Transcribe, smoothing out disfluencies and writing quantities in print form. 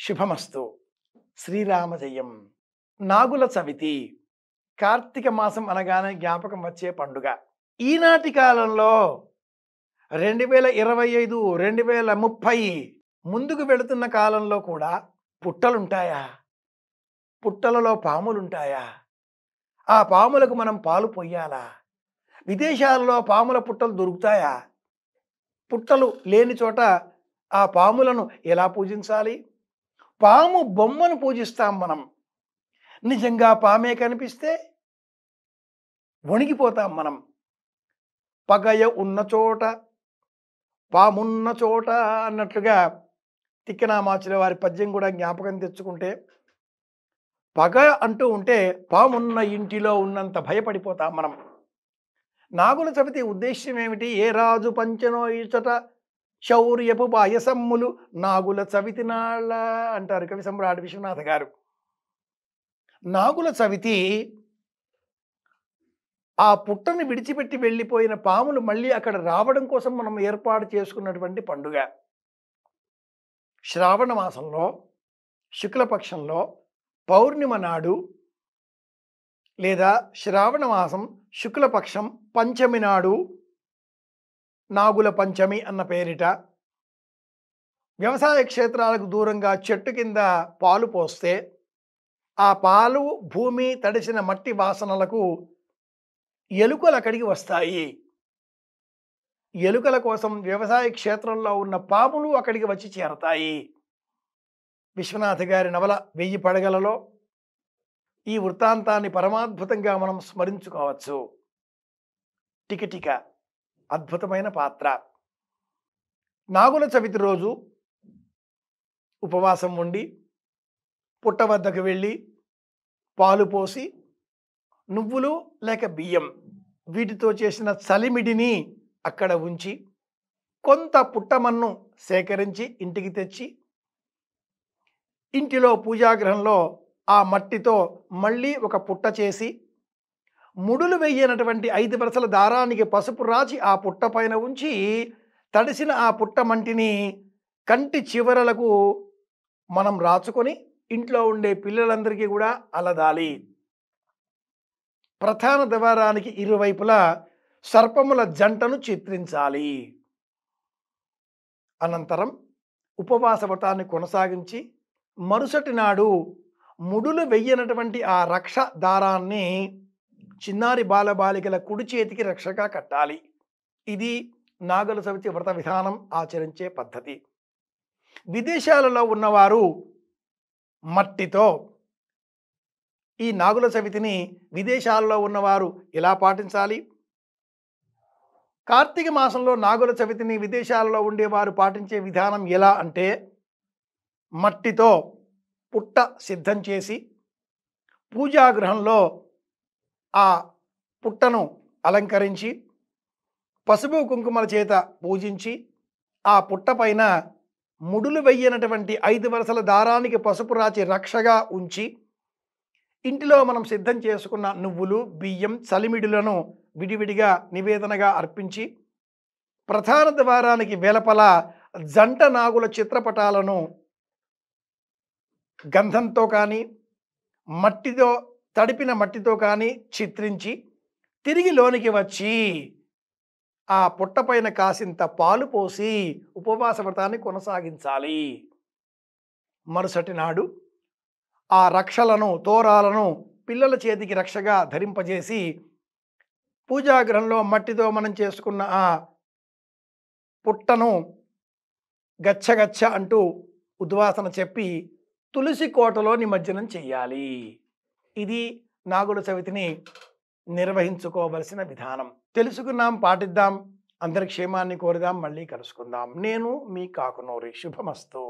శుభమస్తు. శ్రీరామ జయం. నాగుల చవితి కార్తీక మాసం అనగానే జ్ఞాపకం వచ్చే పండుగ. ఈనాటి కాలంలో 2025, 2030 ముందుకు వెళుతున్న కాలంలో కూడా పుట్టలుంటాయా? పుట్టలలో పాములుంటాయా? ఆ పాములకు మనం పాలు పొయ్యాలా? విదేశాలలో పాముల పుట్టలు దొరుకుతాయా? పుట్టలు లేని చోట ఆ పాములను ఎలా పూజించాలి? పాము బొమ్మను పూజిస్తాం మనం. నిజంగా పామే కనిపిస్తే వణికిపోతాం మనం. పగయ ఉన్న చోట పామున్న చోట అన్నట్లుగా తిక్కనామాచుల వారి పద్యం కూడా జ్ఞాపకం తెచ్చుకుంటే, పగ అంటూ ఉంటే పామున్న ఇంటిలో ఉన్నంత భయపడిపోతాం మనం. నాగుల చవితి ఉద్దేశ్యం ఏమిటి? ఏ రాజు పంచనో ఇచట శౌర్యపు పాయసమ్ములు నాగుల చవితి నాళ్ళ అంటారు కవి సమ్రాట్ విశ్వనాథ గారు. నాగుల చవితి ఆ పుట్టని విడిచిపెట్టి వెళ్ళిపోయిన పాములు మళ్ళీ అక్కడ రావడం కోసం మనం ఏర్పాటు చేసుకున్నటువంటి పండుగ. శ్రావణ మాసంలో శుక్లపక్షంలో పౌర్ణిమ నాడు లేదా శ్రావణ మాసం శుక్లపక్షం పంచమి నాడు నాగుల పంచమి అన్న పేరిట వ్యవసాయ క్షేత్రాలకు దూరంగా చెట్టు కింద పాలు పోస్తే ఆ పాలు భూమి తడిసిన మట్టి వాసనలకు ఎలుకలు అక్కడికి వస్తాయి. ఎలుకల కోసం వ్యవసాయ క్షేత్రంలో ఉన్న పాములు అక్కడికి వచ్చి చేరతాయి. విశ్వనాథ గారి నవల 1000 పడగలలో ఈ వృత్తాంతాన్ని పరమాద్భుతంగా మనం స్మరించుకోవచ్చు. టికటిక అద్భుతమైన పాత్ర. నాగుల చవితి రోజు ఉపవాసం ఉండి పుట్ట వద్దకు వెళ్ళి పాలు పోసి నువ్వులు లేక బియ్యం వీటితో చేసిన చలిమిడిని అక్కడ ఉంచి కొంత పుట్టమన్ను సేకరించి ఇంటికి తెచ్చి ఇంటిలో పూజాగృహంలో ఆ మట్టితో మళ్ళీ ఒక పుట్ట చేసి ముడులు వెయ్యనటువంటి 5 వరసల దారానికి పసుపు రాచి ఆ పుట్ట పైన ఉంచి తడిసిన ఆ పుట్ట మంటిని కంటి చివరలకు మనం రాచుకొని ఇంట్లో ఉండే పిల్లలందరికీ కూడా అలదాలి. ప్రధాన ద్వారానికి ఇరువైపులా సర్పముల జంటను చిత్రించాలి. అనంతరం ఉపవాస వ్రతాన్ని కొనసాగించి మరుసటి నాడు ముడులు వెయ్యనటువంటి ఆ రక్ష దారాన్ని చిన్నారి బాలబాలికల కుడి చేతికి రక్షగా కట్టాలి. ఇది నాగుల చవితి వ్రత విధానం ఆచరించే పద్ధతి. విదేశాలలో ఉన్నవారు మట్టితో ఈ నాగుల చవితిని విదేశాల్లో ఉన్నవారు ఎలా పాటించాలి? కార్తీక మాసంలో నాగుల చవితిని విదేశాలలో ఉండేవారు పాటించే విధానం ఎలా అంటే, మట్టితో పుట్ట సిద్ధం చేసి పూజాగృహంలో ఆ పుట్టను అలంకరించి పసుపు కుంకుమల చేత పూజించి ఆ పుట్ట పైన ముడులు వెయ్యనటువంటి 5 వరసల దారానికి పసుపు రాచి రక్షగా ఉంచి ఇంటిలో మనం సిద్ధం చేసుకున్న నువ్వులు బియ్యం చలిమిడులను విడివిడిగా నివేదనగా అర్పించి ప్రధాన ద్వారానికి వెలుపల జంట నాగుల చిత్రపటాలను గంధంతో కానీ మట్టితో తడిపిన మట్టితో కానీ చిత్రించి తిరిగి లోనికి వచ్చి ఆ పుట్ట పైన కాసింత పాలు పోసి ఉపవాస వ్రతాన్ని కొనసాగించాలి. మరుసటి నాడు ఆ రక్షలను తోరాలను పిల్లల చేతికి రక్షగా ధరింపజేసి పూజాగృహంలో మట్టితో మనం చేసుకున్న ఆ పుట్టను గచ్చగచ్చ అంటూ ఉద్వాసన చెప్పి తులసి కోటలో నిమజ్జనం చెయ్యాలి. ఇది నాగుల చవితిని నిర్వహించుకోవలసిన విధానం. తెలుసుకున్నాం, పాటిద్దాం, అందరి క్షేమాన్ని కోరుదాం. మళ్ళీ కలుసుకుందాం. నేను మీ కాకునూరి. శుభమస్తు.